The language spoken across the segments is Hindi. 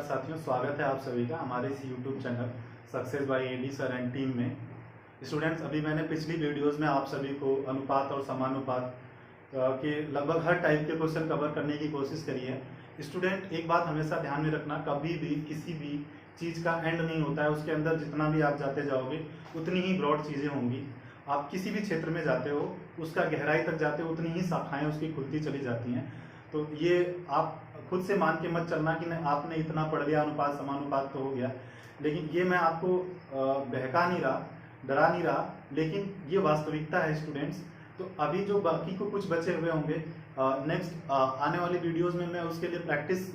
नमस्कार साथियों, स्वागत है आप सभी का हमारे इस YouTube channel success by AD sir and team में। स्टूडेंट्स, अभी मैंने पिछली वीडियोस में आप सभी को अनुपात और समानुपात के लगभग हर टाइप के क्वेश्चन कवर करने की कोशिश करी है। स्टूडेंट, एक बात हमेशा ध्यान में रखना, कभी भी किसी भी चीज़ का एंड नहीं होता है। उसके अंदर जितना भी आप जाते जाओगे उतनी ही ब्रॉड चीज़ें होंगी। आप किसी भी क्षेत्र में जाते हो, उसका गहराई तक जाते हो, उतनी ही शाखाएँ उसकी खुलती चली जाती हैं। तो ये आप खुद से मान के मत चलना कि नहीं आपने इतना पढ़ लिया, अनुपात समानुपात तो हो गया। लेकिन ये मैं आपको बहका नहीं रहा, डरा नहीं रहा, लेकिन ये वास्तविकता है स्टूडेंट्स। तो अभी जो बाकी को कुछ बचे हुए होंगे, नेक्स्ट आने वाले वीडियोस में मैं उसके लिए प्रैक्टिस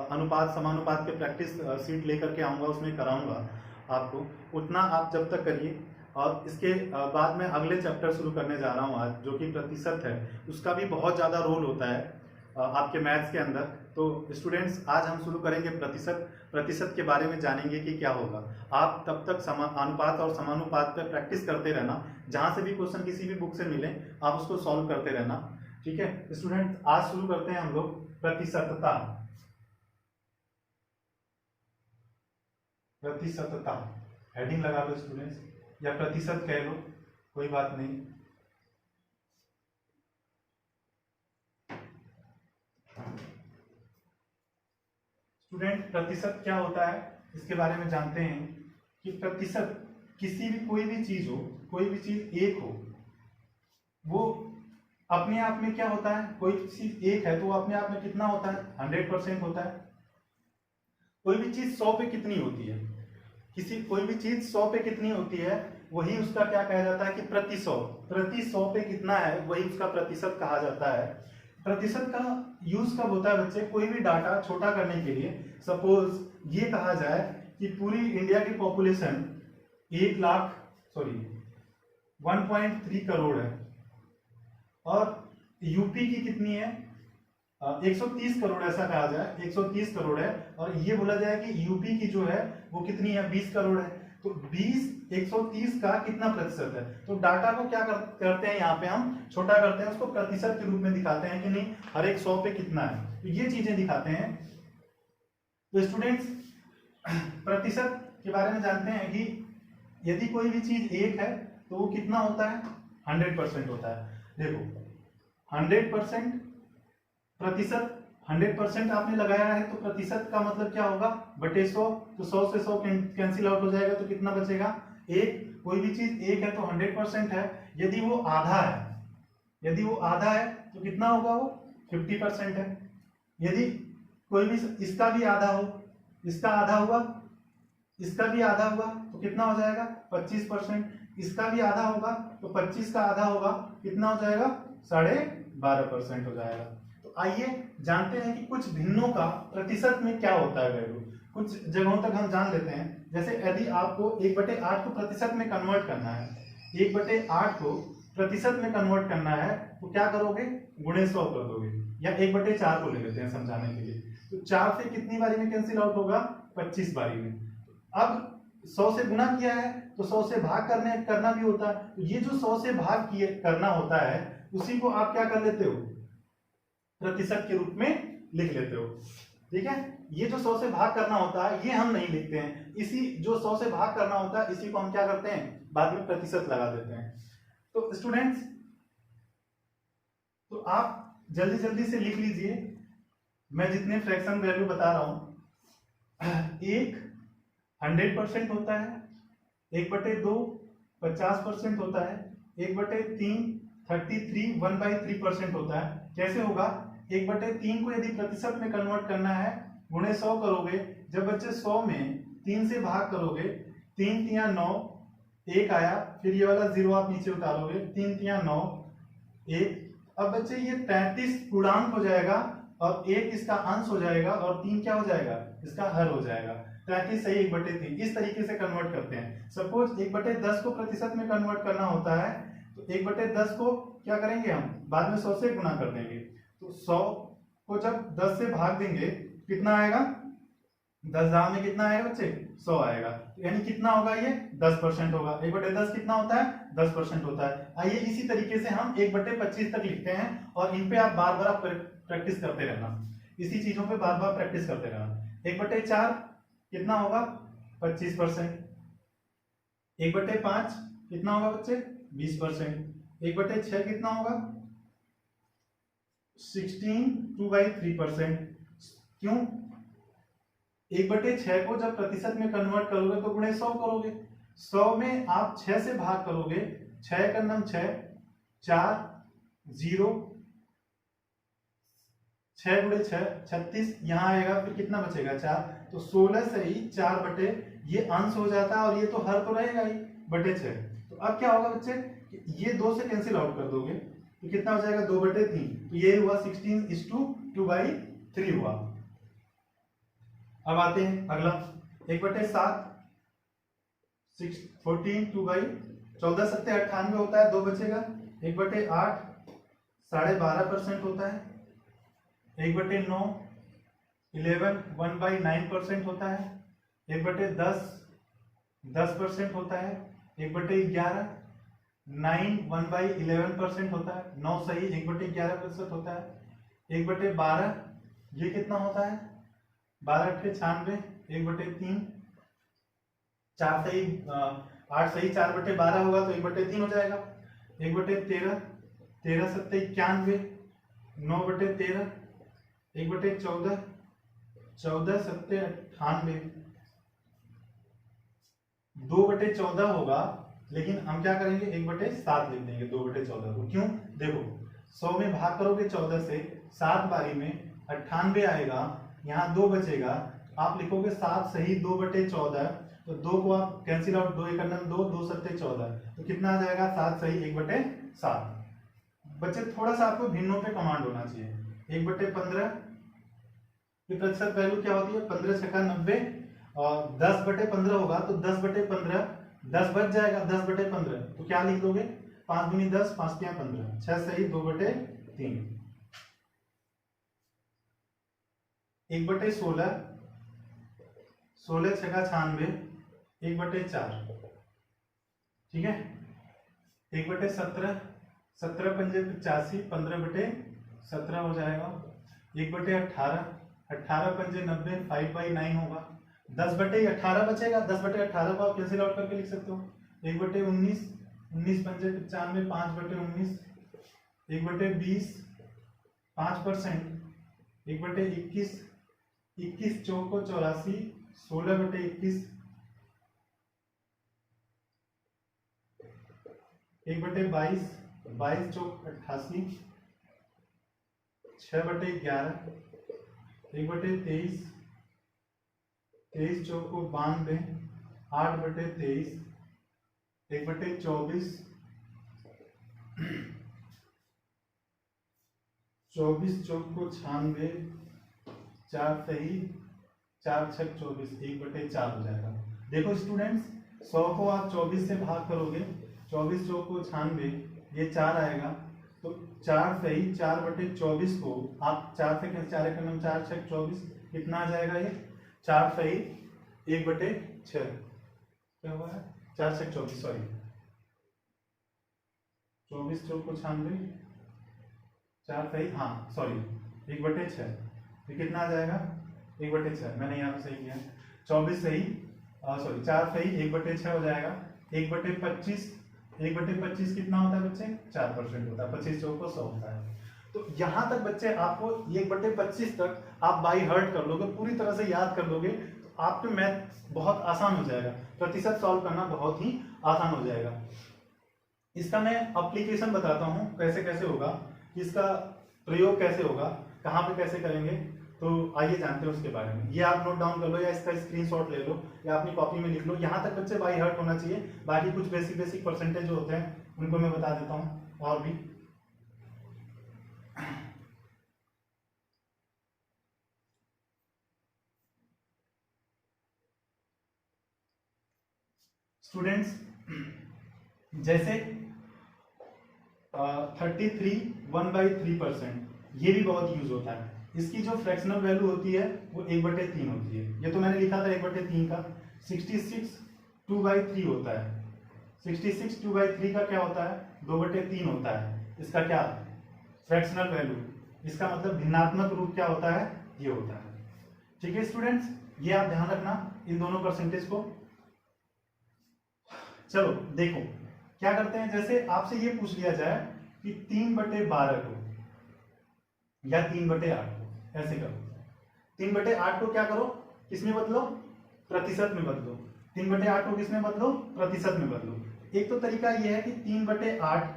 अनुपात समानुपात के प्रैक्टिस सीट लेकर के आऊँगा, उसमें कराऊँगा आपको। उतना आप जब तक करिए। और इसके बाद में अगले चैप्टर शुरू करने जा रहा हूँ आज, जो कि प्रतिशत है। उसका भी बहुत ज़्यादा रोल होता है आपके मैथ्स के अंदर। तो स्टूडेंट्स, आज हम शुरू करेंगे प्रतिशत के बारे में जानेंगे कि क्या होगा। आप तब तक अनुपात और समानुपात पे प्रैक्टिस करते रहना। जहाँ से भी क्वेश्चन किसी भी बुक से मिले आप उसको सॉल्व करते रहना, ठीक है स्टूडेंट। आज शुरू करते हैं हम लोग प्रतिशतता। प्रतिशतता हेडिंग लगा लो स्टूडेंट्स, या प्रतिशत कह लो, कोई बात नहीं। स्टूडेंट, प्रतिशत क्या होता है इसके बारे में जानते हैं कि प्रतिशत किसी भी कोई भी चीज हो, कोई भी चीज एक हो, वो अपने आप में क्या होता है। कोई चीज एक है तो वो अपने आप में कितना होता है, 100% होता है। कोई भी चीज 100 पे कितनी होती है, कोई भी चीज 100 पे कितनी होती है, वही उसका क्या कहा जाता है कि प्रति 100 पे कितना है, वही उसका प्रतिशत कहा जाता है। प्रतिशत का यूज कब होता है बच्चे, कोई भी डाटा छोटा करने के लिए। सपोज ये कहा जाए कि पूरी इंडिया की पॉपुलेशन 1.3 करोड़ है और यूपी की कितनी है, 130 करोड़, ऐसा कहा जाए 130 करोड़ है। और ये बोला जाए कि यूपी की जो है वो कितनी है, 20 करोड़ है। तो 130 का कितना प्रतिशत है। तो डाटा को क्या करते हैं, यहाँ पे हम छोटा करते हैं, उसको प्रतिशत के रूप में दिखाते हैं कि नहीं हर एक 100 पे कितना है, तो ये चीजें दिखाते हैं। तो स्टूडेंट्स, प्रतिशत के बारे में जानते हैं कि यदि कोई भी चीज एक है तो वो कितना होता है, 100% होता है। देखो 100% प्रतिशत, 100% आपने लगाया है तो प्रतिशत का मतलब क्या होगा, बटे 100। तो 100 से 100 कैंसिल आउट हो जाएगा, तो कितना बचेगा, एक। कोई भी चीज एक है तो 100% है। यदि वो आधा है तो कितना होगा, वो 50% है। यदि कोई भी इसका भी आधा हो, इसका आधा हुआ, इसका भी आधा हुआ, तो कितना हो जाएगा, 25%। इसका भी आधा होगा तो 25 का आधा होगा, कितना हो जाएगा, 12.5% हो जाएगा। तो आइए जानते हैं कि कुछ भिन्नों का प्रतिशत में क्या होता है वैल्यू। कुछ जगहों तक हम जान लेते हैं। जैसे यदि आपको 1/8 को प्रतिशत में कन्वर्ट करना है, 1/8 को प्रतिशत में कन्वर्ट करना है, तो क्या करोगे, गुणे 100 कर दोगे, या 1/4 को ले लेते हैं समझाने के लिए। तो 4 से कितनी बारी में कैंसिल आउट होगा, 25 बारी में। अब 100 से गुना किया है तो 100 से भाग करना भी होता है। तो ये जो 100 से भाग करना होता है, उसी को आप क्या कर लेते हो, प्रतिशत के रूप में लिख लेते हो, ठीक है। ये जो 100 से भाग करना होता है ये हम नहीं लिखते हैं, इसी जो 100 से भाग करना होता है इसी को हम क्या करते हैं, बाद में प्रतिशत लगा देते हैं। तो स्टूडेंट्स, तो आप जल्दी जल्दी से लिख लीजिए, मैं जितने फ्रैक्शन वैल्यू बता रहा हूं। एक 100% होता है, 1/2 50% होता है, 1/3 33 1/3% होता है। कैसे होगा, 1/3 को यदि प्रतिशत में कन्वर्ट करना है, गुणे 100 करोगे। जब बच्चे 100 में 3 से भाग करोगे, 3 × 9, 1 आया, फिर ये वाला 0 आप नीचे उतारोगे, 3 × 9 1। अब बच्चे ये 33 पूर्णांक हो जाएगा और 1 इसका अंश हो जाएगा और 3 क्या हो जाएगा, इसका हर हो जाएगा। 33 सही 1/3, इस तरीके से कन्वर्ट करते हैं। सपोज 1/10 को प्रतिशत में कन्वर्ट करना होता है, तो 1/10 को क्या करेंगे, हम बाद में 100 से गुना कर देंगे। तो 100 को जब 10 से भाग देंगे, कितना आएगा, 10 दाव में कितना आएगा बच्चे, 100 आएगा। तो यानी कितना होगा, ये 10% होगा। 1/10 कितना होता है, 10% होता है। आइए इसी तरीके से हम 1/25 तक लिखते हैं, और इन पे आप बार बार प्रैक्टिस करते रहना, इसी चीजों पे बार बार प्रैक्टिस करते रहना। 1/4 कितना होगा 25%। 1/5 कितना होगा बच्चे 20%। 1/6 कितना होगा 16 2/3%। क्यों 1/6 को जब प्रतिशत में कन्वर्ट करोगे तो गुणे 100 करोगे, 100 में आप 6 से भाग करोगे, 6 का नम 6 4 0 6 गुणे 6 36, यहां आएगा फिर कितना बचेगा 4, तो 16 से ही 4 बटे ये अंश हो जाता है और ये तो हर तो रहेगा ही बटे 6। तो अब क्या होगा बच्चे ये 2 से कैंसिल आउट कर दोगे तो कितना हो जाएगा 2/3, तो ये हुआ 16:2/3 हुआ। अब आते हैं अगला 1/7 14 2/14 सत्ते 98 होता है, 2 बचेगा। 1/8 12.5% होता है। 1/9 11 1/9% होता है। 1/10 10% होता है। 1/11 9 1/11% होता है, 9 सही 1/11% होता है। 1/12 ये कितना होता है 12 अट्ठे 96, 1/3 4 सही 8 सही 4/12 होगा तो 1/3 हो जाएगा। 1/13 13 सत्ते 91, 9/13 1/14 14 सत्ते 98, 2/14 होगा, लेकिन हम क्या करेंगे 1/7 लिख देंगे 2/14 को। क्यों देखो 100 में भाग करोगे 14 से, 7 बारी में 98 आएगा, यहाँ 2 बचेगा, आप लिखोगे 7 सही 2/14, तो 2 को आप कैंसिल आउट, 2 एक 2 2 सत्ते 14, तो कितना आ जाएगा 7 सही 1/7। बच्चे थोड़ा सा आपको भिन्नों पे कमांड होना चाहिए। 1/15 की प्रतिशत वैल्यू क्या होती है 15 छक्का 90, और 10/15 होगा तो 10/15 10 बच जाएगा 10/15, तो क्या लिख दोगे 5 दूनी 10 5 क्या 15, 6 सही 2/3। 1/16 16 छक्का 96 1/4, ठीक है। 1/17 17 पंजे 85 15/17 हो जाएगा। 1/18 18 पंजे 90 5/9 होगा। 10/18 बचेगा, 10/18 को आप कैंसिल आउट करके लिख सकते हो। 1/19 19 पंजे 95 5/19, 1/20 5%, 1/21 21 चौको 84, 16/21, 1/22 22 चौक 88, 6/11, 1/23 23 चौक को 92, 8/23, 1/24 24 चौक को 96, 4 सही 4 छक 24, 1/4 हो जाएगा। देखो स्टूडेंट्स 100 को आप 24 से भाग करोगे, 24 चौक को 96, ये 4 आएगा, तो 4 सही 4/24 को आप 4 से 4 का नाम 4 छक 24, कितना आ जाएगा ये 4 सही 1/6, क्या हुआ है 4 छक 24, सॉरी 24 चौक को 96 4 सही, हाँ सॉरी 1/6, तो कितना आ जाएगा 1/6, मैंने यहाँ पे सही किया। 24 सही सॉरी 4 सही 1/6 हो जाएगा। 1/25 1/25 कितना होता है बच्चे 4% होता है, 25 चौक को 100 होता है। तो यहाँ तक बच्चे आपको 1/25 तक आप बाई हार्ट कर लोगे, पूरी तरह से याद कर लोगे, तो आपके मैथ बहुत आसान हो जाएगा, प्रतिशत सॉल्व करना बहुत ही आसान हो जाएगा। इसका मैं एप्लीकेशन बताता हूँ कैसे कैसे होगा, इसका प्रयोग कैसे होगा, कहाँ पे कैसे करेंगे, तो आइए जानते हैं उसके बारे में। ये आप नोट डाउन कर लो या इसका स्क्रीनशॉट ले लो या अपनी कॉपी में लिख लो। यहाँ तक बच्चे बाई हार्ट होना चाहिए, बाकी कुछ बेसिक परसेंटेज जो होते हैं उनको मैं बता देता हूँ और भी। स्टूडेंट्स जैसे 33 1/3%, ये भी बहुत यूज होता है। इसकी जो फ्रैक्शनल वैल्यू होती है वो 1/3 होती है, ये तो मैंने लिखा था 1/3 का। 66 2/3 होता है, 66 2/3 का क्या होता है 2/3 होता है। इसका क्या फ्रैक्शनल वैल्यू, इसका मतलब भिन्नात्मक रूप क्या होता है ये होता है। ठीक है स्टूडेंट्स, ये आप ध्यान रखना इन दोनों परसेंटेज को। चलो देखो क्या करते हैं, जैसे आपसे ये पूछ लिया जाए कि 3/12 को या 3/8 को, ऐसे करो 3/8 को क्या करो, किसमें बदलो, प्रतिशत में बदलो। 3/8 को किसमें बदलो, प्रतिशत में बदलो। एक तो तरीका यह है कि 3/8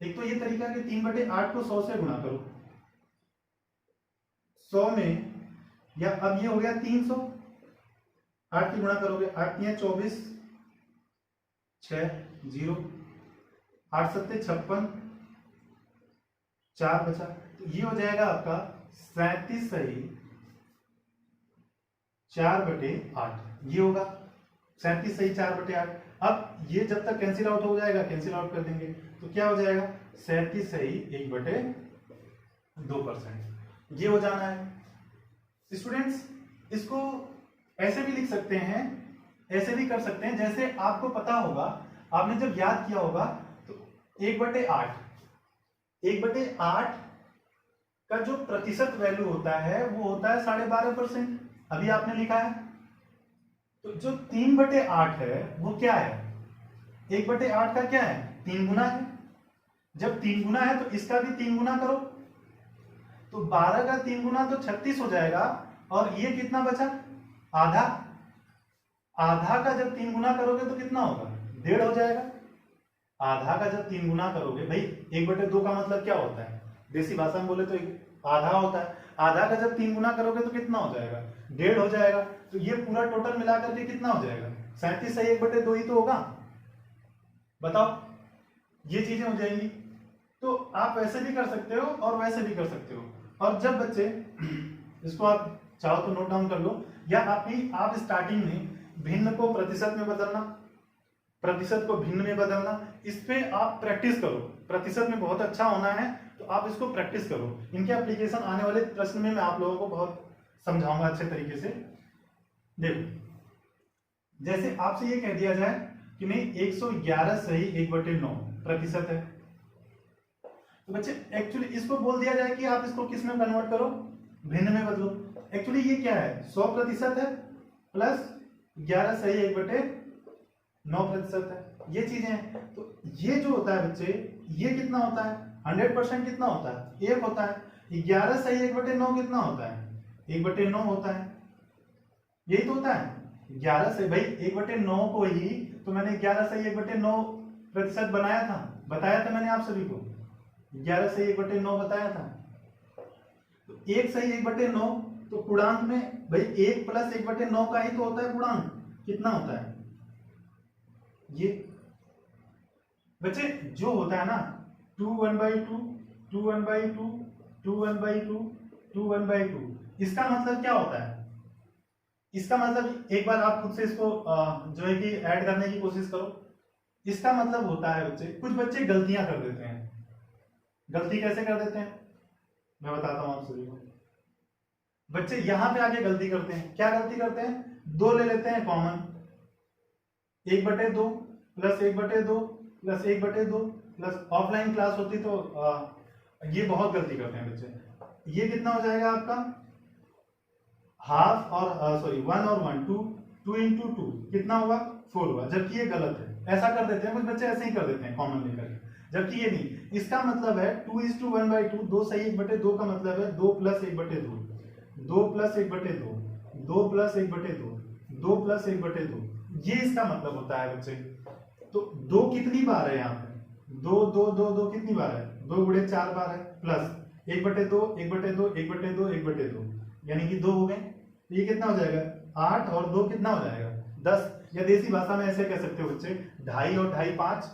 एक तो ये तरीका कि 3/8 को 100 से गुणा करो, 100 में, या अब ये हो गया 300, 8 की गुणा करोगे, 8 3 24, 6 0, 8 7 56, 4 बचा, तो ये हो जाएगा आपका 37 सही 4/8, ये होगा 37 सही 4/8। अब ये जब तक कैंसिल आउट हो जाएगा, कैंसिल आउट कर देंगे, तो क्या हो जाएगा 37 सही 1/2%, ये हो जाना है। स्टूडेंट्स इसको ऐसे भी लिख सकते हैं, ऐसे भी कर सकते हैं, जैसे आपको पता होगा, आपने जब याद किया होगा तो 1/8 का जो प्रतिशत वैल्यू होता है वो होता है 12.5%, अभी आपने लिखा है। तो जो 3/8 है वो क्या है, 1/8 का क्या है, 3 गुना है। जब 3 गुना है तो इसका भी 3 गुना करो, तो 12 का 3 गुना तो 36 हो जाएगा, और ये कितना बचा, आधा। आधा का जब 3 गुना करोगे तो कितना होगा, 1.5 हो जाएगा। आधा का जब 3 गुना करोगे, भाई 1/2 का मतलब क्या होता है, देसी भाषा में बोले तो आधा होता है। आधा का जब 3 गुना करोगे तो कितना हो जाएगा, 1.5 हो जाएगा। तो ये पूरा टोटल मिलाकर के कितना हो जाएगा, 37 सही 1/2 ही तो होगा। बताओ, ये चीजें हो जाएंगी। तो आप वैसे भी कर सकते हो और वैसे भी कर सकते हो। और जब बच्चे इसको आप चाहो तो नोट डाउन कर लो, या आप स्टार्टिंग में भिन्न को प्रतिशत में बदलना, प्रतिशत को भिन्न में बदलना, इस पे आप प्रैक्टिस करो। प्रतिशत में बहुत अच्छा होना है तो आप इसको प्रैक्टिस करो। इनके एप्लीकेशन आने वाले प्रश्न में मैं आप लोगों को बहुत समझाऊंगा अच्छे तरीके से। देखो जैसे आपसे ये कह दिया जाए कि नहीं 111 सही 1/9 प्रतिशत है, तो बच्चे एक्चुअली इसको बोल दिया जाए कि आप इसको किस में कन्वर्ट करो, भिन्न में बदलो। एक्चुअली ये क्या है, 100% है प्लस 11 सही 1/9% है, ये चीजें हैं। तो ये जो होता है बच्चे, ये कितना होता है, 100% कितना होता है, 1 होता है। 11 सही 1/9 कितना होता है, 1/9 होता है, यही तो होता है। 11 सही, भाई 1/9 को ही तो मैंने 11 सही 1/9% बनाया था, बताया था मैंने आप सभी को, 11 सही 1/9 बताया था। तो 1 सही 1/9, तो पूर्णांक में भाई 1 प्लस 1/9 का ही तो होता है पूर्णांक, कितना होता है ये बच्चे, जो होता है ना 2 1/2 2 1/2 2 1/2 2 1/2, इसका मतलब क्या होता है, इसका मतलब एक बार आप खुद से इसको जो है कि ऐड करने की कोशिश करो। इसका मतलब होता है बच्चे, कुछ बच्चे गलतियां कर देते हैं। गलती कैसे कर देते हैं मैं बताता हूं आप सभी को। बच्चे यहां पे आके गलती करते हैं, क्या गलती करते हैं, 2 ले लेते हैं common, 1/2 plus 1/2 plus 1/2 plus, offline class होती तो ये बहुत गलती करते हैं बच्चे। ये कितना हो जाएगा आपका, हाफ और सॉरी 1 और 1 2 2 into 2 कितना हुआ, 4 हुआ, जबकि ये गलत है। ऐसा कर देते हैं कुछ बच्चे, ऐसे ही कर देते हैं कॉमन लेकर, जबकि ये नहीं। इसका मतलब है 2:1/2, 2 सही 1/2 का मतलब है 2 प्लस 1/2, 2 प्लस 1/2, 2 प्लस 1/2, 2 प्लस 1/2, ये इसका मतलब होता है बच्चे। तो 2 कितनी बार है यहाँ पे, 2 2 2 2 कितनी बार है, 2 गुणे 4 बार है, प्लस 1/2 1/2 1/2 1/2, यानी कि 2 हो गए। तो ये कितना हो जाएगा, 8 और 2 कितना हो जाएगा, 10। या देसी भाषा में ऐसे कह सकते हो बच्चे, 2.5 और 2.5 5,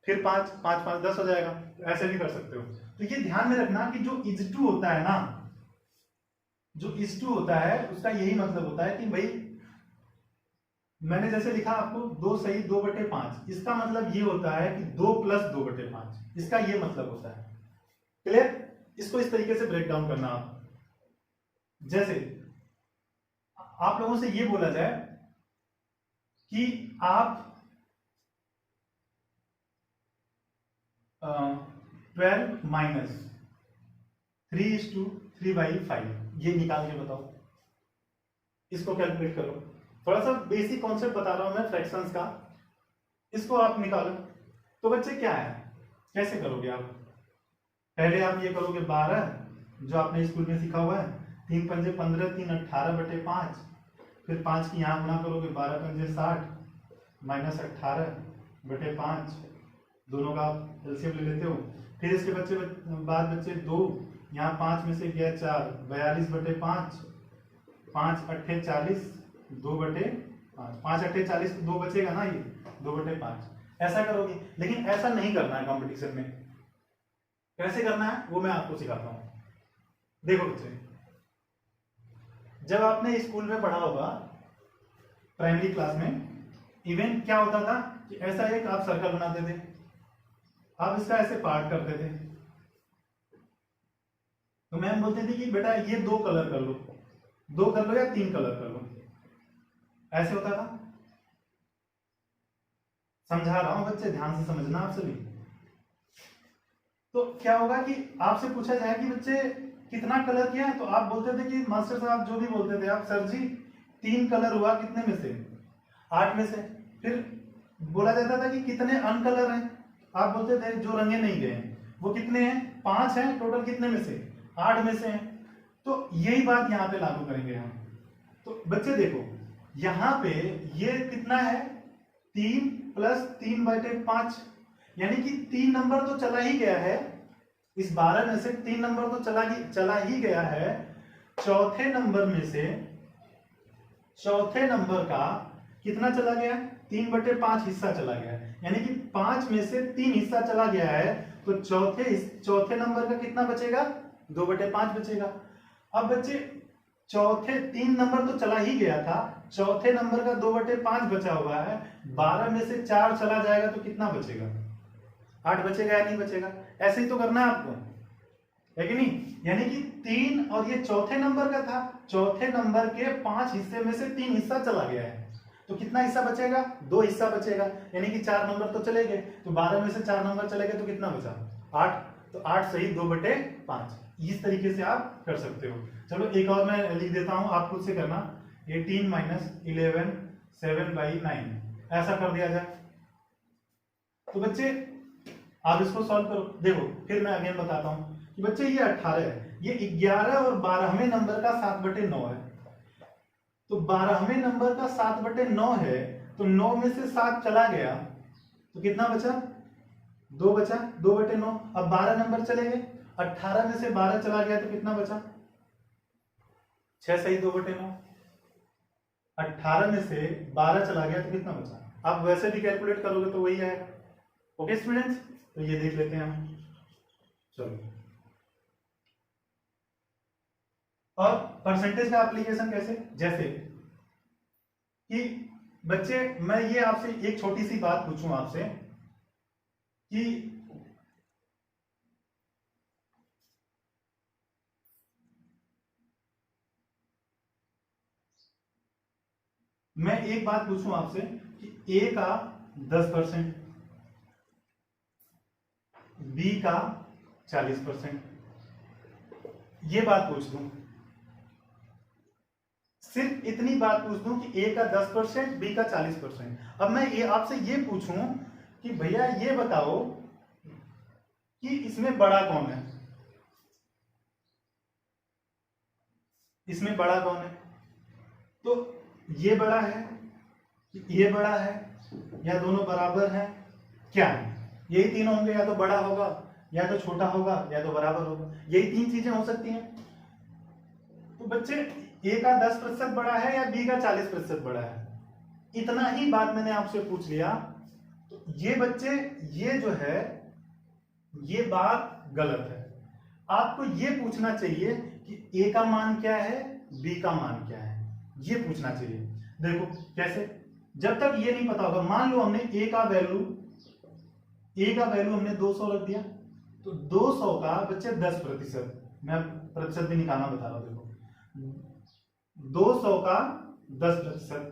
फिर 5 5 5 10 हो जाएगा। तो ऐसे भी कर सकते हो। तो ये ध्यान में रखना कि जो is2 होता है ना, जो is2 होता है उसका यही मतलब होता है कि भाई मैंने जैसे लिखा आपको 2 सही 2/5, इसका मतलब ये होता है कि 2 प्लस 2/5, इसका ये मतलब होता है। क्लियर, इसको इस तरीके से ब्रेक डाउन करना आप। जैसे आप लोगों से ये बोला जाए कि आप 12 माइनस 3:3/5, ये निकाल के बताओ, इसको कैलकुलेट करो। थोड़ा सा बेसिक कॉन्सेप्ट बता रहा हूं मैं फ्रैक्शंस का, इसको आप निकालो। तो बच्चे क्या है, कैसे करोगे आप? पहले आप ये करोगे 12, जो आपने स्कूल में सीखा हुआ है, 3 पंजे 15, 3 18/5, फिर 5 की यहाँ गुणा करोगे, 12 पंजे 60 माइनस 18/5, दोनों का आप एलसीएम ले लेते हो। फिर इसके बाद बच्चे 2, यहाँ 5 में से गया 4, 42/5, 5 अट्ठे 40, 2/5, 5 अट्ठे 40, 2 बचेगा ना, ये 2/5। ऐसा करोगे, लेकिन ऐसा नहीं करना है कंपटीशन में। कैसे करना है वो मैं आपको सिखाता हूं। देखो बच्चे, जब आपने स्कूल में पढ़ा होगा प्राइमरी क्लास में, इवेंट क्या होता था कि ऐसा एक आप सर्कल बनाते थे, आप इसका ऐसे पार्ट करते थे, तो मैम बोलती थी कि बेटा ये 2 कलर कर लो, 2 कर लो या 3 कलर कर लो, ऐसे होता था। समझा रहा हूं बच्चे, ध्यान से समझना आप सभी। तो क्या होगा कि आपसे पूछा जाए कि बच्चे कितना कलर किया है, तो आप बोलते थे कि मास्टर साहब जो भी बोलते थे आप, सर जी 3 कलर हुआ, कितने में से? 8 में से। फिर बोला जाता था कि कितने अनकलर हैं, आप बोलते थे जो रंगे नहीं गए हैं वो कितने हैं? 5 हैं, टोटल कितने में से? 8 में से हैं। तो यही बात यहाँ पे लागू करेंगे हम। तो बच्चे देखो, यहाँ पे ये कितना है? 3 + 3/5, यानी कि 3 नंबर तो चला ही गया है इस 12 में से, 3 नंबर तो चला ही गया है। चौथे नंबर का कितना चला गया? 3/5 हिस्सा चला गया है, यानी कि 5 में से 3 हिस्सा चला गया है। तो चौथे नंबर का कितना बचेगा? 2/5 बचेगा। अब बच्चे चौथे 3 नंबर तो चला ही गया था, चौथे नंबर का 2/5 बचा हुआ है। 12 में से 4 चला जाएगा तो कितना बचेगा? 8 बचेगा या नहीं बचेगा? ऐसे ही तो करना है आपको, है कि नहीं? यानी कि 3, और ये चौथे नंबर का था, चौथे नंबर के 5 हिस्से में से 3 हिस्सा चला गया है, तो कितना हिस्सा बचेगा? 2 हिस्सा बचेगा, यानी कि 4 नंबर तो चले गए। तो 12 में से 4 नंबर चले गए तो कितना बचा? 8। तो 8 सही 2/5। इस तरीके से आप कर सकते हो। चलो एक और मैं लिख देता हूं, आप खुद से करना। 18 - 11 7/9, ऐसा कर दिया जाए। तो बच्चे आप इसको सॉल्व करो। देखो फिर मैं अगेन बताता हूं कि बच्चे ये 18 है, ये 11 और 12वें नंबर का 7/9 है। तो 12वें नंबर का 7/9 है, तो 9 में से 7 चला गया तो कितना बचा? 2 बचा, 2/9। अब 12 नंबर चले गए, 18 में से 12 चला गया तो कितना बचा? 6 सही 2/9। 18 में से 12 चला गया तो कितना बचा? आप वैसे भी कैलकुलेट करोगे तो वही आएगा। ओके स्टूडेंट्स, तो ये देख लेते हैं हम। चलो, और परसेंटेज का एप्लीकेशन कैसे? जैसे कि बच्चे मैं ये आपसे एक छोटी सी बात पूछूं आपसे कि मैं एक बात पूछूं आपसे कि ए का 10%, बी का 40%, ये बात पूछ दूं, सिर्फ इतनी बात पूछ दूं कि ए का 10%, बी का 40%। अब मैं ये आपसे ये पूछूं कि भैया ये बताओ कि इसमें बड़ा कौन है? इसमें बड़ा कौन है? तो ये बड़ा है, ये बड़ा है, या दोनों बराबर हैं? क्या है? यही तीनों होंगे, या तो बड़ा होगा, या तो छोटा होगा, या तो बराबर होगा। यही 3 चीजें हो सकती हैं। तो बच्चे ए का 10% बड़ा है या बी का 40% बड़ा है? इतना ही बात मैंने आपसे पूछ लिया। तो ये बच्चे, ये जो है ये बात गलत है। आपको ये पूछना चाहिए कि ए का मान क्या है, बी का मान क्या है, ये पूछना चाहिए। देखो कैसे, जब तक ये नहीं पता होगा, मान लो हमने ए का वैल्यू हमने 200 रख दिया, तो 200 का बच्चे 10%, मैं प्रतिशत भी निकालना बता रहा हूं। देखो 200 का 10%,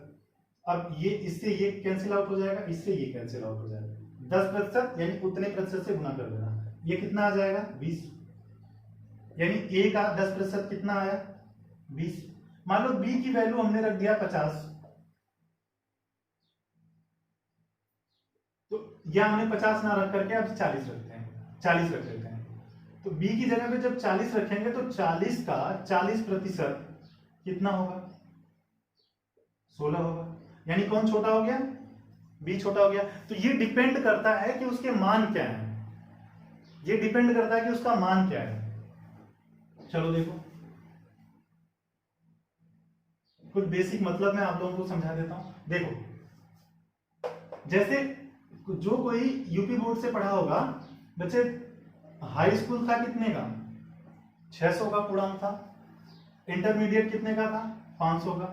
अब ये इससे ये कैंसिल आउट हो जाएगा, इससे ये कैंसिल आउट हो जाएगा। 10% यानी उतने प्रतिशत से गुना कर देना। ये कितना आ जाएगा 20, यानी ए का 10% कितना आया 20। मान लो बी की वैल्यू हमने रख दिया 50, तो यह हमने 50 ना रख करके अब 40 रखते हैं, 40 रख लेते हैं। तो बी की जगह पे जब 40 रखेंगे तो 40 का 40% कितना होगा 16 होगा, यानी कौन छोटा हो गया बी छोटा हो गया। तो ये डिपेंड करता है कि उसके मान क्या है, ये डिपेंड करता है कि उसका मान क्या है। चलो देखो कुछ बेसिक मतलब मैं आप लोगों को समझा देता हूं। देखो जैसे जो कोई यूपी बोर्ड से पढ़ा होगा बच्चे, हाई स्कूल था कितने का 600 का पूर्णांक था, इंटरमीडिएट कितने का था 500 का।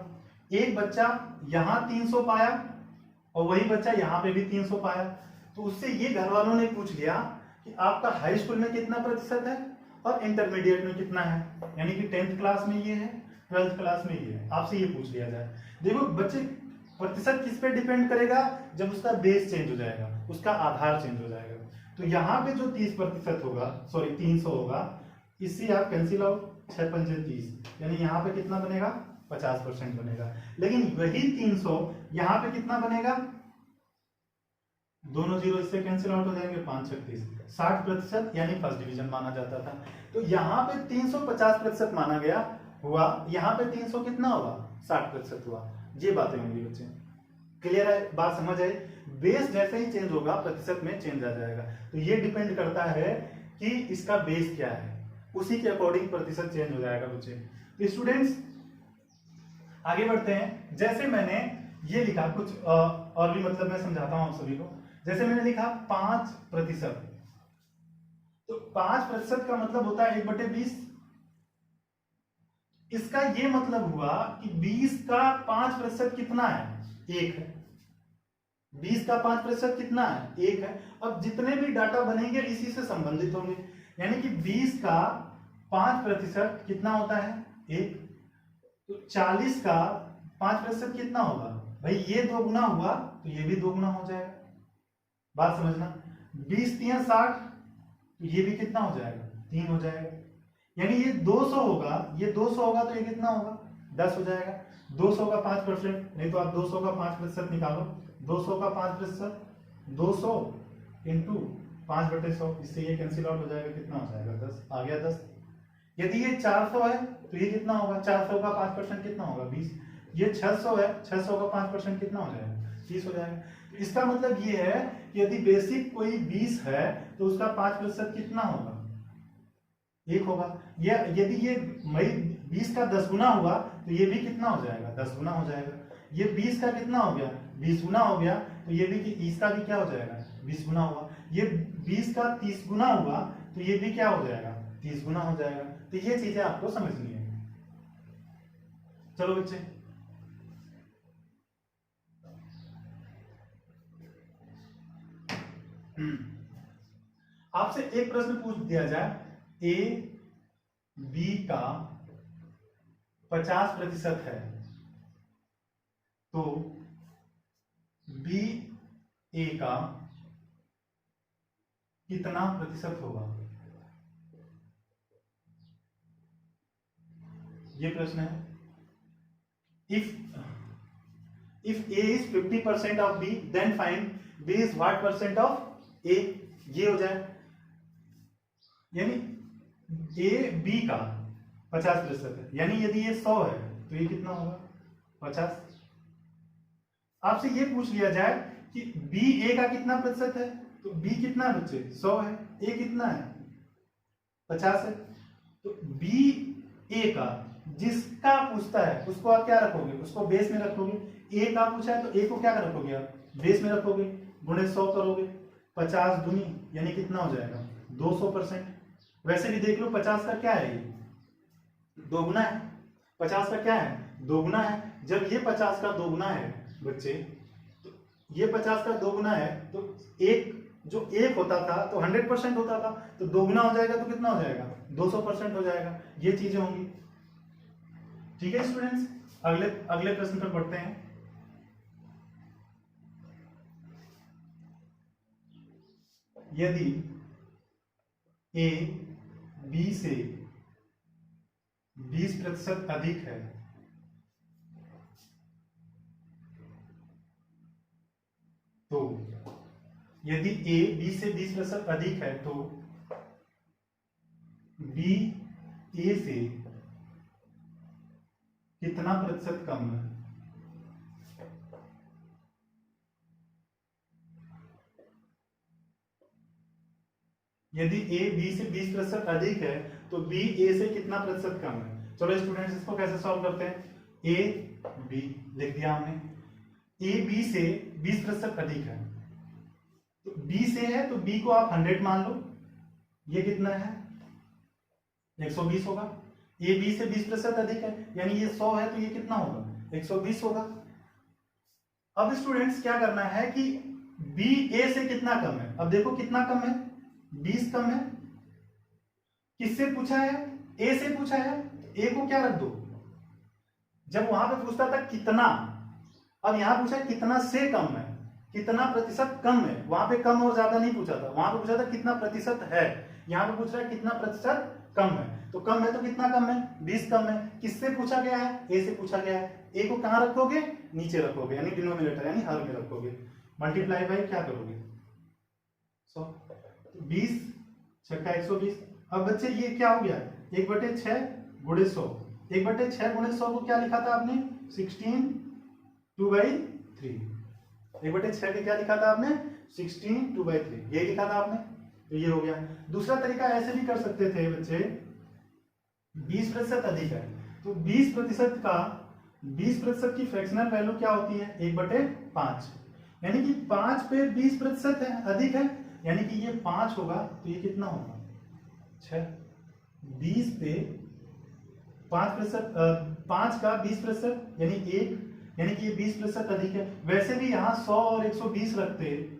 एक बच्चा यहां 300 पाया और वही बच्चा यहां पे भी 300 पाया, तो उससे ये घर वालों ने पूछ लिया कि आपका हाई स्कूल में कितना प्रतिशत है और इंटरमीडिएट में कितना है, यानी कि 10th क्लास में ये है 12th क्लास में ये है, आपसे ये पूछ लिया जाए। देखो बच्चे प्रतिशत किस पे डिपेंड करेगा, जब उसका बेस चेंज हो जाएगा, उसका आधार चेंज हो जाएगा। तो यहाँ पे जो 30% होगा, सॉरी 300 होगा, इससे आप कैंसिल आउट 6 पंजे 30, यानी यहाँ पे कितना बनेगा 50% बनेगा। लेकिन वही 300 यहाँ पे कितना बनेगा, दोनों जीरो इससे कैंसिल आउट हो जाएंगे, 5 36, 60% यानी फर्स्ट डिवीजन माना जाता था। तो यहाँ पे 350% माना गया हुआ, यहाँ पे 300 कितना हुआ 60% हुआ। ये बातें होंगी बच्चे, क्लियर है, बात समझ आई। बेस जैसे ही चेंज होगा प्रतिशत में चेंज आ जाएगा। तो ये डिपेंड करता है कि इसका बेस क्या है, उसी के अकॉर्डिंग प्रतिशत चेंज हो जाएगा बच्चे। तो स्टूडेंट्स आगे बढ़ते हैं। जैसे मैंने ये लिखा कुछ और भी मतलब मैं समझाता हूं आप सभी को। जैसे मैंने लिखा 5%, तो 5% का मतलब होता है 1/20। इसका ये मतलब हुआ कि 20 का 5% कितना है 1 है, 20 का 5% कितना है 1 है। अब जितने भी डाटा बनेंगे इसी से संबंधित होंगे, यानी कि 20 का 5% कितना होता है 1, तो 40 का 5% कितना होगा भाई, ये 2 गुना हुआ तो ये भी 2 गुना हो जाएगा, बात समझना। 20 3 60, तो ये भी कितना हो जाएगा 3 हो जाएगा, यानी ये 200 होगा, ये 200 होगा तो ये कितना होगा 10 हो जाएगा। 200 का 5%, नहीं तो आप 200 का 5% निकालो, 200 का 5%, 200 इंटू 5/100, इससे ये कैंसिल आउट हो जाएगा, कितना हो जाएगा 10, आ गया 10। यदि ये 400 है तो ये कितना होगा, 400 का 5% कितना होगा 20, ये 600 है, 600 का 5% कितना हो जाएगा 30 हो जाएगा। इसका मतलब ये है कि यदि बेसिक कोई 20 है तो उसका 5% कितना होगा 1 होगा। ये यदि ये मई 20 का 10 गुना हुआ तो ये भी कितना हो जाएगा 10 गुना हो जाएगा। ये 20 का कितना हो गया 20 गुना हो गया, तो ये भी इसका भी क्या हो जाएगा 20 गुना हुआ। ये 20 का 30 गुना हुआ तो ये भी क्या हो जाएगा 30 गुना हो जाएगा। तो ये चीजें आपको समझनी है। चलो बच्चे आपसे एक प्रश्न पूछ दिया जाए, ए बी का 50% है तो बी ए का कितना प्रतिशत होगा, ये प्रश्न है। if a is 50% of b then find b is what percent of a, ये हो जाए, यानी a b का 50% है, यानी यदि ये 100 है तो ये कितना होगा 50। आपसे ये पूछ लिया जाए कि b a का कितना प्रतिशत है, तो b कितना है बच्चे 100 है, a कितना है 50 है। तो b a का जिसका पूछता है उसको आप क्या रखोगे, उसको बेस में रखोगे। ए का पूछा है तो ए को क्या रखोगे आप बेस में रखोगे, गुणे 100 करोगे, 50 दूनी यानी कितना हो जाएगा 200%। वैसे भी देख लो 50 का क्या है, ये 2 गुना है, 50 का क्या है 2 गुना है। जब ये 50 का 2 गुना है बच्चे, तो ये 50 का 2 गुना है, तो एक जो 1 होता था तो 100% होता था, तो 2 गुना हो जाएगा तो कितना हो जाएगा 200% हो जाएगा। ये चीजें होंगी। ठीक है स्टूडेंट्स, अगले प्रश्न पर बढ़ते हैं। यदि ए बी से 20% अधिक है तो यदि ए बी से 20% अधिक है तो बी ए से कितना प्रतिशत कम है? यदि ए बी से 20% अधिक है तो बी ए से कितना प्रतिशत कम है? चलो स्टूडेंट्स इसको कैसे सॉल्व करते हैं? ए बी लिख दिया हमने। ए बी से 20% अधिक है तो बी से है तो बी को आप 100 मान लो। ये कितना है? 120 होगा। ए बी से 20% अधिक है यानी ये 100 है तो ये कितना होगा? 120 होगा। अब स्टूडेंट्स क्या करना है कि बी ए से कितना कम है? अब देखो कितना कम है? 20 कम है। किससे पूछा है? ए से पूछा है। ए को क्या रख दो? जब वहां पे पूछता था कितना, अब यहां पूछा है कितना से कम है, कितना प्रतिशत कम है। वहां पे कम और ज्यादा नहीं पूछा था, वहां पे पूछा था कितना प्रतिशत है। यहां पे पूछ रहा है कितना प्रतिशत कम है। तो कम है तो कितना कम है? 20 कम है। किससे पूछा गया है? ए से पूछा गया है। ए को कहां रखोगे? नीचे रखोगे यानी डिनोमिनेटर यानी हर में रखोगे। मल्टीप्लाई बाय क्या करोगे? 100। 20 छक्का 120। अब बच्चे ये क्या हो गया? 1/6 गुणे 100। 1/6 गुणे 100 को क्या लिखा था आपने? 16 2/3। 1/6 के क्या लिखा था आपने? 16 2/3 ये लिखा था आपने। तो ये हो गया। दूसरा तरीका ऐसे भी कर सकते थे बच्चे, 20% अधिक है तो 20% की फ्रैक्शनल वैल्यू क्या होती है? 1/5 यानी कि 5 पे 20% है अधिक है यानी कि ये 5 होगा तो ये कितना होगा? 6। 20 पे 5%, 5 का 20% यानी 1 यानी कि ये 20% अधिक है। वैसे भी यहाँ 100 और 120 रखते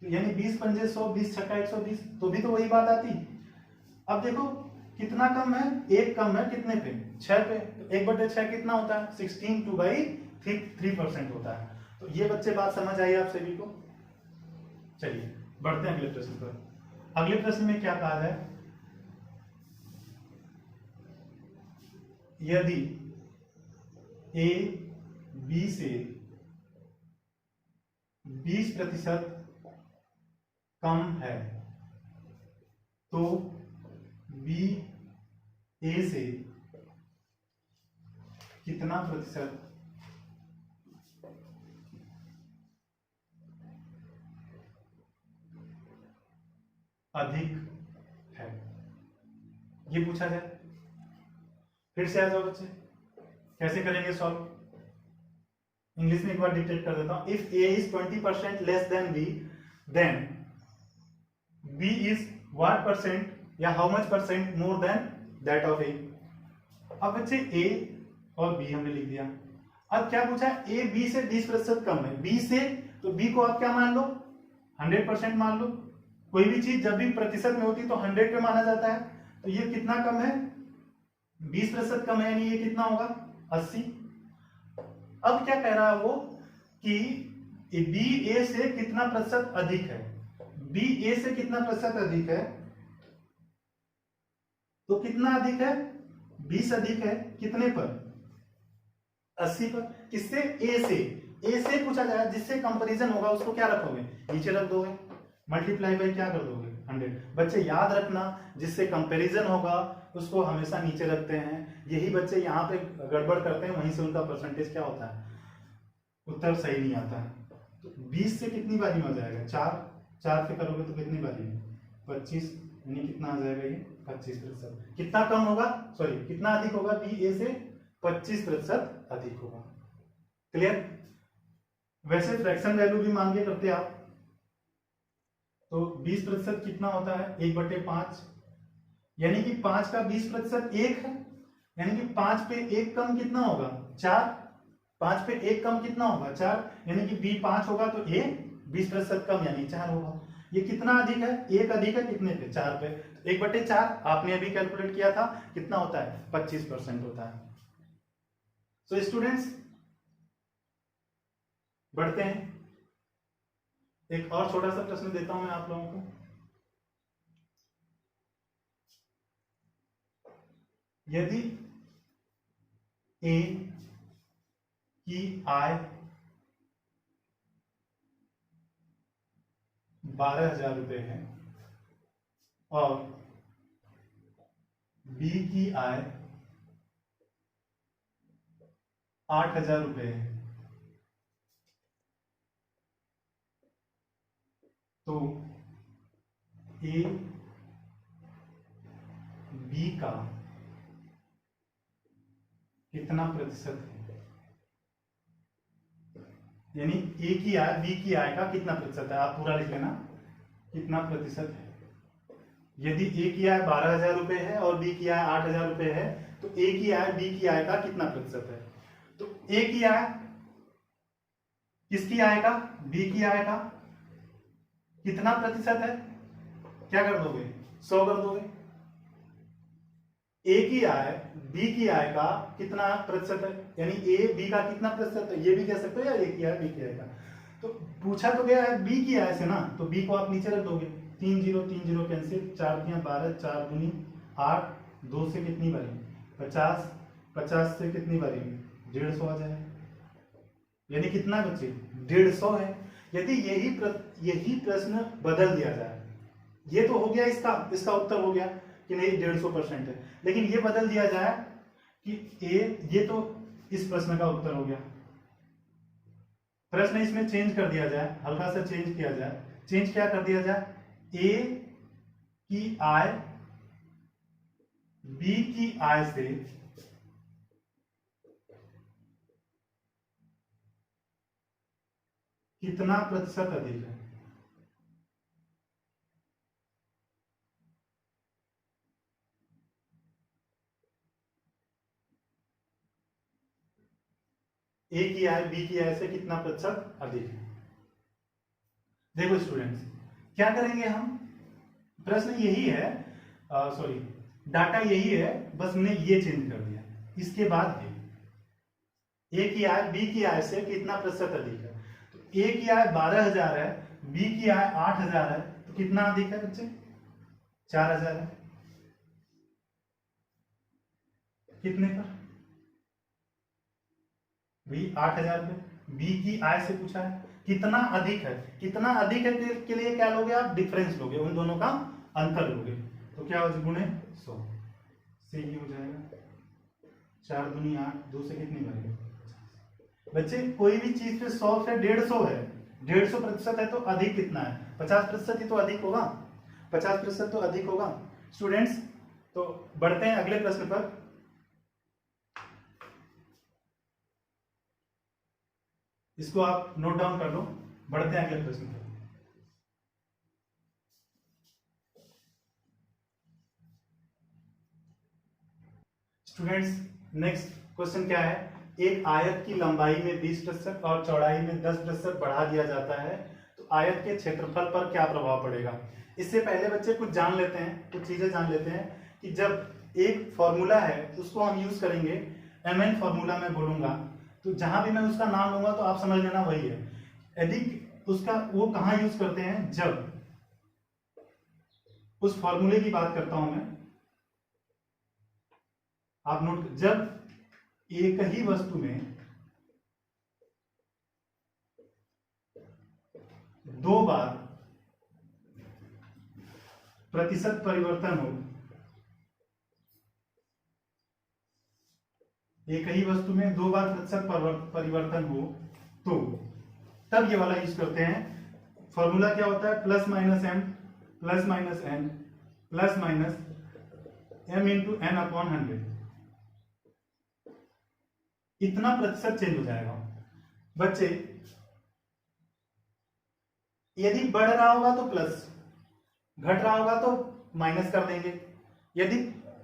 तो यानी 20 पंजे 100, 20 छक्का 120 तो भी तो वही बात आती। अब देखो कितना कम है? 1 कम है कितने पे? 6 पे। तो 1/6 कितना होता है? 16 2/3% होता है। तो ये बच्चे बात समझ आई आप सभी को? चलिए बढ़ते हैं अगले प्रश्न पर। अगले प्रश्न में क्या कहा है? यदि ए बी से 20% कम है तो बी ए से कितना प्रतिशत अधिक है? ये पूछा जाए। फिर से आ जाओ बच्चे, कैसे करेंगे सॉल्व? इंग्लिश में एक बार डिक्टेट कर देता हूं। If A is 20% less than B then B is what percent या how much percent more than that of A. अब बच्चे ए और बी हमने लिख दिया। अब क्या पूछा? ए बी से 20% कम है। बी से तो बी को आप क्या मान लो? 100% मान लो। कोई भी चीज जब भी प्रतिशत में होती तो 100 पे माना जाता है। तो ये कितना कम है? 20% कम है यानी ये कितना होगा? 80। अब क्या कह रहा है वो कि बी ए से कितना प्रतिशत अधिक है? बी ए से कितना प्रतिशत अधिक है? तो कितना अधिक है? 20 अधिक है। कितने पर? 80 पर। किससे? ए से। ए से पूछा जाए, जिससे कंपैरिजन होगा उसको क्या रखोगे? नीचे रख दोगे। मल्टीप्लाई बाय क्या कर दोगे? 100। बच्चे याद रखना, जिससे कंपैरिजन होगा उसको हमेशा नीचे रखते हैं। यही बच्चे यहाँ पे गड़बड़ करते हैं, वहीं से उनका परसेंटेज क्या होता है? उत्तर सही नहीं आता है। तो 20 से कितनी बारी में आ जाएगा? 4 से करोगे तो कितनी बारी में? 25 यानी कितना आ जाएगा? ये 25%। कितना कम होगा? सॉरी कितना अधिक होगा? बी ए से 25% अधिक होगा। क्लियर? वैसे फ्रैक्शन वैल्यू भी मांगे करते आप। तो 20% कितना होता है? 1/5 यानी कि 5 का 20% 1 है यानी कि 5 पे 1 कम कितना होगा? 4। 5 पे 1 कम कितना होगा? 4 यानी कि बी 5 होगा तो ए 20% कम यानी 4 होगा। ये कितना अधिक है? 1 अधिक है कितने पे? 4 पे। 1/4 आपने अभी कैलकुलेट किया था, कितना होता है? 25% होता है। सो स्टूडेंट्स बढ़ते हैं। एक और छोटा सा प्रश्न देता हूं मैं आप लोगों को। यदि ए की आय 12,000 रुपये है और बी की आय 8,000 रुपये है, तो ए बी का कितना प्रतिशत है, यानी ए की आय बी की आय का कितना प्रतिशत है, आप पूरा लिख लेना, कितना प्रतिशत है। यदि ए की आय 12,000 रुपये है और बी की आय 8,000 रुपये है, तो ए की आय बी की आय का कितना प्रतिशत है। तो ए की आय किसकी आय का, बी की आय का कितना प्रतिशत है, क्या कर दोगे, 100 कर दोगे। ए की आय बी की आय का कितना प्रतिशत है, यानी ए बी का कितना प्रतिशत है, ये भी कह सकते हो, या ए की आय बी की आय का। तो पूछा तो गया है बी की आय से ना, तो बी को आप नीचे रख दोगे, 3 0 3 0 कैंसिल, 4 3 12, 4 दूनी 8, 2 से कितनी बारी 50, 50 से कितनी बारी 150 आ जाए, यानी कितना बचे 150 है। यदि यही प्रश्न बदल दिया जाए, ये तो हो गया इसका उत्तर हो गया कि नहीं 150% है, लेकिन ये बदल दिया जाए कि ये तो इस प्रश्न का उत्तर हो गया, प्रश्न इसमें चेंज कर दिया जाए, हल्का सा चेंज किया जाए, चेंज क्या कर दिया जाए, ए की आय बी की आय से कितना प्रतिशत अधिक है। ए की आय बी की आय से कितना प्रतिशत अधिक है। देखो स्टूडेंट्स, क्या करेंगे हम, प्रश्न यही है, सॉरी डाटा यही है, बस हमने ये चेंज कर दिया। इसके बाद ए की आय बी की आय से कितना प्रतिशत अधिक है, तो ए की आय 12,000 है, बी की आय 8,000 है, तो कितना अधिक है बच्चे, 4,000 है। कितने पर, बी 8,000 रुपये, बी की आय से पूछा है कितना अधिक है, कितना अधिक है के लिए क्या लोगे आप, डिफरेंस लोगे, उन दोनों का अंतर लोगे, तो क्या हो जाए गुणे 100 से ये हो जाएगा 4 दूनी 8, 2 से कितनी बारी बच्चे, कोई भी चीज पे 100 से 150 है, 150% है तो अधिक कितना है, 50% ही तो अधिक होगा, 50% तो अधिक होगा। स्टूडेंट्स, तो बढ़ते हैं अगले प्रश्न पर। इसको आप नोट डाउन कर लो, बढ़ते हैं अगले प्रश्न पर। स्टूडेंट्स, नेक्स्ट क्वेश्चन क्या है, एक आयत की लंबाई में 20% और चौड़ाई में 10% बढ़ा दिया जाता है, तो आयत के क्षेत्रफल पर क्या प्रभाव पड़ेगा। इससे पहले बच्चे कुछ जान लेते हैं, कुछ चीजें जान लेते हैं कि जब एक फॉर्मूला है उसको हम यूज करेंगे, mn फॉर्मूला मैं बोलूंगा, तो जहां भी मैं उसका नाम लूंगा तो आप समझ लेना वही है। यदि उसका वो कहां यूज करते हैं, जब उस फॉर्मूले की बात करता हूं मैं, आप नोट, जब एक ही वस्तु में 2 बार प्रतिशत परिवर्तन हो, एक ही वस्तु में 2 बार प्रतिशत परिवर्तन हो, तो तब ये वाला यूज करते हैं। फॉर्मूला क्या होता है, plus minus m plus minus n plus minus m into n upon 100, इतना प्रतिशत चेंज हो जाएगा। बच्चे, यदि बढ़ रहा होगा तो प्लस, घट रहा होगा तो माइनस कर देंगे। यदि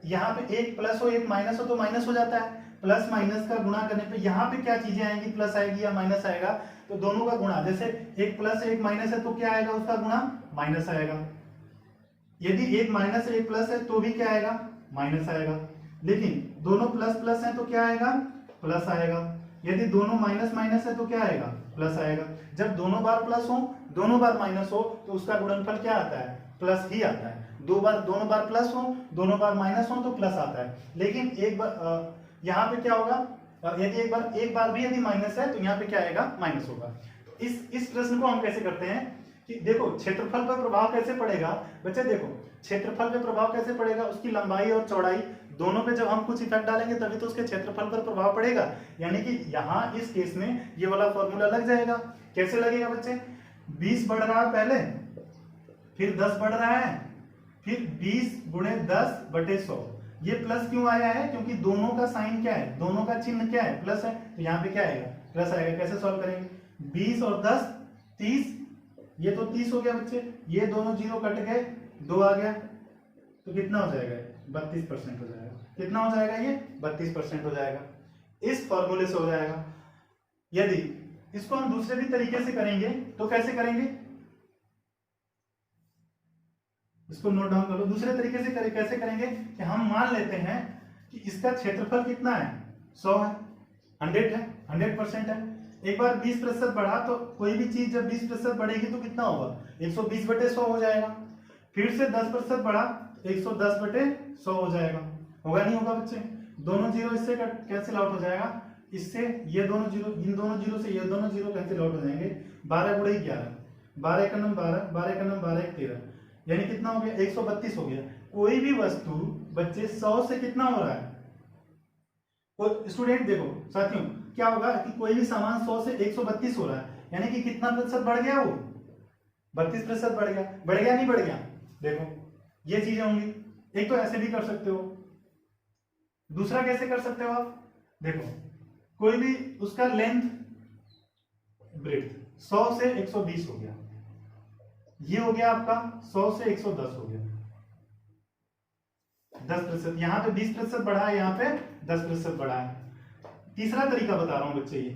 यहाँ पे एक प्लस हो एक माइनस हो तो माइनस हो जाता है, प्लस माइनस का गुणा करने पे यहाँ पे क्या चीजें आएंगी, प्लस आएगी या माइनस आएगा, तो दोनों का गुणा, जैसे एक प्लस एक माइनस है तो क्या आएगा, उसका गुणा माइनस आएगा। यदि एक माइनस है एक प्लस है तो भी क्या आएगा, माइनस आएगा। लेकिन दोनों प्लस प्लस है तो क्या आएगा, प्लस आएगा। यदि दोनों माइनस माइनस है तो क्या आएगा, प्लस आएगा। जब दोनों बार प्लस हो दोनों बार माइनस हो तो उसका गुणनफल क्या आता है, प्लस ही आता है। दो बार, दोनों बार प्लस हो, दोनों बार माइनस हो तो प्लस आता है। लेकिन एक बार यहाँ पे क्या होगा, यदि एक बार भी यदि माइनस है तो यहाँ पे क्या आएगा, माइनस होगा। तो इस प्रश्न को हम कैसे करते हैं कि देखो क्षेत्रफल पर प्रभाव कैसे पड़ेगा बच्चे, देखो क्षेत्रफल पे प्रभाव कैसे पड़ेगा, उसकी लंबाई और चौड़ाई दोनों पे जब हम कुछ इफेक्ट डालेंगे तभी तो उसके क्षेत्रफल पर प्रभाव पड़ेगा। यानी कि यहाँ इस केस में ये वाला फॉर्मूला लग जाएगा। कैसे लगेगा बच्चे, 20 बढ़ रहा है पहले, फिर 10 बढ़ रहा है, फिर 20 गुणे 10 बटे 100। ये प्लस क्यों आया है, क्योंकि दोनों का साइन क्या है, दोनों का चिन्ह क्या है, प्लस है, तो यहाँ पे क्या आएगा, प्लस आएगा। कैसे सॉल्व करेंगे, 20 और 10 30, ये तो 30 हो गया बच्चे, ये दोनों जीरो कट गए, 2 आ गया, तो कितना हो जाएगा, 32% हो जाएगा। कितना हो जाएगा, ये 32% हो जाएगा। इस फॉर्मूले से हो जाएगा। यदि इसको हम दूसरे भी तरीके से करेंगे तो कैसे करेंगे, इसको नोट डाउन कर लो। दूसरे तरीके से कैसे करेंगे कि हम मान लेते हैं कि इसका क्षेत्रफल कितना है, 100 है, 100 है, 100% है। एक बार 20% बढ़ा तो कोई भी चीज जब 20% बढ़ेगी तो कितना होगा, 120 बटे 100 हो जाएगा। फिर से 10% बढ़ा, 110 बटे 100 हो जाएगा। होगा नहीं होगा बच्चे, दोनों जीरो इससे कैंसिल आउट हो जाएगा, इससे ये दोनों जीरो, इन दोनों जीरो से ये दोनों जीरो कैंसिल आउट हो जाएंगे। 12 गुणे 11, 12 एक नम 12, 12 एक नम 12 एक 13, यानी कितना हो गया, 132 हो गया। कोई भी वस्तु बच्चे 100 से कितना हो रहा है, तो स्टूडेंट देखो साथियों क्या होगा कि कोई भी सामान 100 से 132 हो रहा है, यानी कि कितना प्रतिशत बढ़ गया, वो 32% बढ़ गया। बढ़ गया नहीं बढ़ गया, देखो ये चीजें होंगी। एक तो ऐसे भी कर सकते हो, दूसरा कैसे कर सकते हो आप, देखो कोई भी उसका लेंथ ब्रेड्थ 100 से 120 हो गया, ये हो गया आपका 100 से 110 हो गया, 10%। यहाँ पे 20% बढ़ा है, यहाँ पे 10% बढ़ा है। तीसरा तरीका बता रहा हूं बच्चे, ये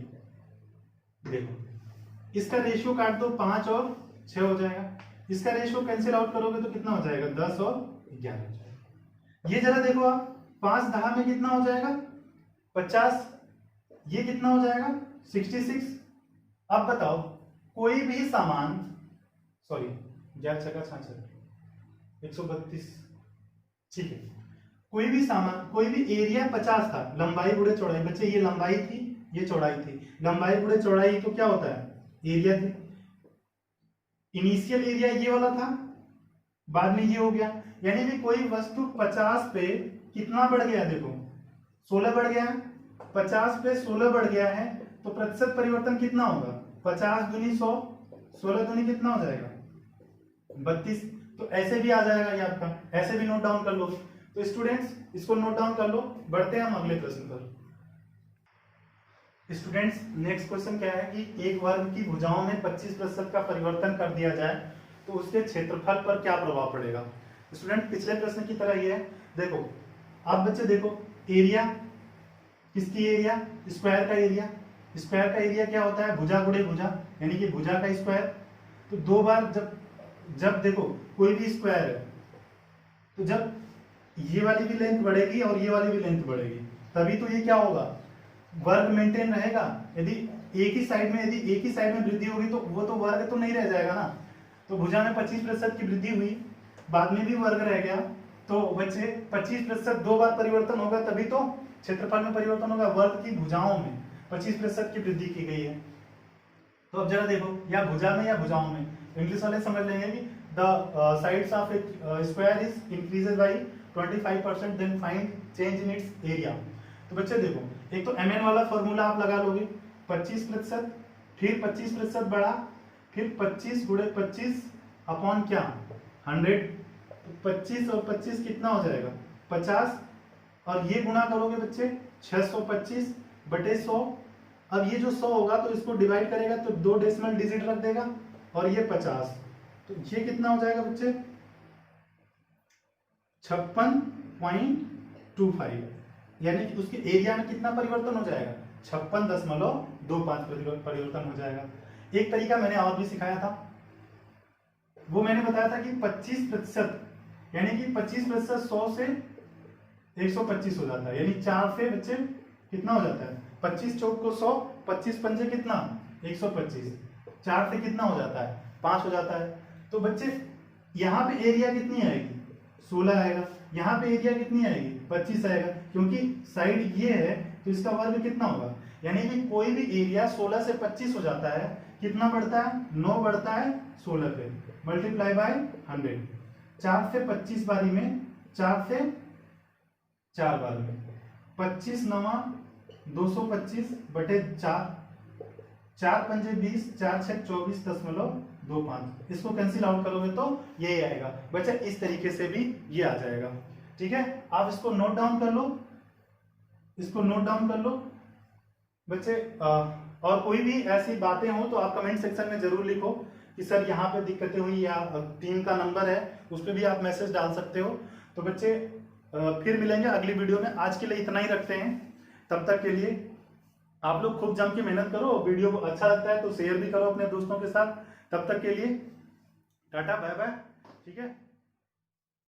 देखो इसका रेशियो काट दो, 5 और 6 हो जाएगा। इसका रेशियो कैंसिल आउट करोगे तो कितना हो जाएगा, 10 और 11 हो जाएगा। ये जरा देखो आप, 5 10 में कितना हो जाएगा, 50, ये कितना हो जाएगा, 66। अब बताओ कोई भी सामान, सॉरी 11 छक्का 66, 132, ठीक है, कोई भी सामान, कोई भी एरिया 50 था, लंबाई गुणे चौड़ाई, बच्चे ये लंबाई थी, ये चौड़ाई थी, लंबाई गुणे चौड़ाई तो क्या होता है, एरिया थी। इनिशियल एरिया ये वाला था, बाद में ये हो गया, यानी कि कोई वस्तु 50 पे कितना बढ़ गया, देखो 16 बढ़ गया है, 50 पे 16 बढ़ गया है, तो प्रतिशत परिवर्तन कितना होगा, 50 दूनी 100, 16 दूनी कितना हो जाएगा, 32। तो ऐसे भी आ जाएगा ये आपका, ऐसे भी नोट डाउन कर लो। तो स्टूडेंट्स इसको नोट डाउन कर लो, बढ़ते हैं हम अगले प्रश्न पर। स्टूडेंट्स नेक्स्ट क्वेश्चन क्या है कि एक वर्ग की भुजाओं में 25% का परिवर्तन कर दिया जाए तो उसके क्षेत्रफल पर क्या प्रभाव पड़ेगा। स्टूडेंट पिछले प्रश्न की तरह ये है, देखो आप बच्चे देखो एरिया, किसकी एरिया, स्क्वायर का एरिया। स्क्वायर का एरिया क्या होता है, भुजा गुणे भुजा, यानी कि भुजा का स्क्वायर। तो दो बार जब देखो कोई भी स्क्वायर है तो जब ये वाली भी लेंथ बढ़ेगी और ये वाली भी लेंथ बढ़ेगी तभी तो ये क्या होगा, वर्ग मेंटेन रहेगा। यदि एक ही साइड में वृद्धि होगी तो वो तो वर्ग तो नहीं रह जाएगा ना। तो भुजा में 25% की वृद्धि हुई, बाद में भी वर्ग रह गया, तो बच्चे 25% दो बार परिवर्तन होगा तभी तो क्षेत्रफल में परिवर्तन होगा। वर्ग की भुजाओं में 25% की वृद्धि की गई है। तो अब जरा देखो या भुजा में या भुजाओं में, इंग्लिश वाले समझ लेंगे कि the sides of a square is increases by 25%, then find change in its area. तो बच्चे देखो एक तो mn वाला फॉर्मूला आप लगा लोगे, 25%, फिर 25% बढ़ा, फिर 25 गुणे 25 अपॉन क्या 100, तो 25 और 25 कितना हो जाएगा 50, और ये गुणा करोगे बच्चे 625 बटे 100। अब ये जो 100 होगा तो इसको डिवाइड करेगा तो 2 डेसिमल डिजिट रख देगा, और ये 50, तो ये कितना हो जाएगा बच्चे 56.25, यानी कि उसके एरिया में कितना परिवर्तन हो जाएगा 56.25 परिवर्तन हो जाएगा। एक तरीका मैंने और भी सिखाया था, वो मैंने बताया था कि 25%, यानी कि 25% 100 से 125 हो जाता है, यानी 4 से बच्चे कितना हो जाता है 25 चौक को 100, 25 पंजे कितना 125, 4 से कितना हो जाता है 5 हो जाता है। तो बच्चे यहाँ पे एरिया कितनी आएगी 16 आएगा। यहाँ पे एरिया कितनी आएगी 25 आएगा, क्योंकि साइड ये है तो इसका वर्ग कितना होगा, यानी कि कोई भी एरिया 16 से 25 हो जाता है, कितना बढ़ता है 9 बढ़ता है 16 पे, मल्टीप्लाई बाय 100। 4 से 25 बारी में, 4 से 4 बार में 25 9 225 बटे 4, 4 पंजे 20, 4 6 24.25। इसको कैंसिल आउट करोगे तो ये आएगा बच्चा, इस तरीके से भी ये आ जाएगा। ठीक है, आप इसको नोट डाउन कर लो, इसको नोट डाउन कर लो बच्चे। और कोई भी ऐसी बातें हो तो आप कमेंट सेक्शन में जरूर लिखो कि सर यहाँ पे दिक्कतें हुई, या टीम का नंबर है उस पर भी आप मैसेज डाल सकते हो। तो बच्चे फिर मिलेंगे अगली वीडियो में, आज के लिए इतना ही रखते हैं। तब तक के लिए आप लोग खूब जम के मेहनत करो, वीडियो को अच्छा लगता है तो शेयर भी करो अपने दोस्तों के साथ। तब तक के लिए टाटा बाय बाय। ठीक है।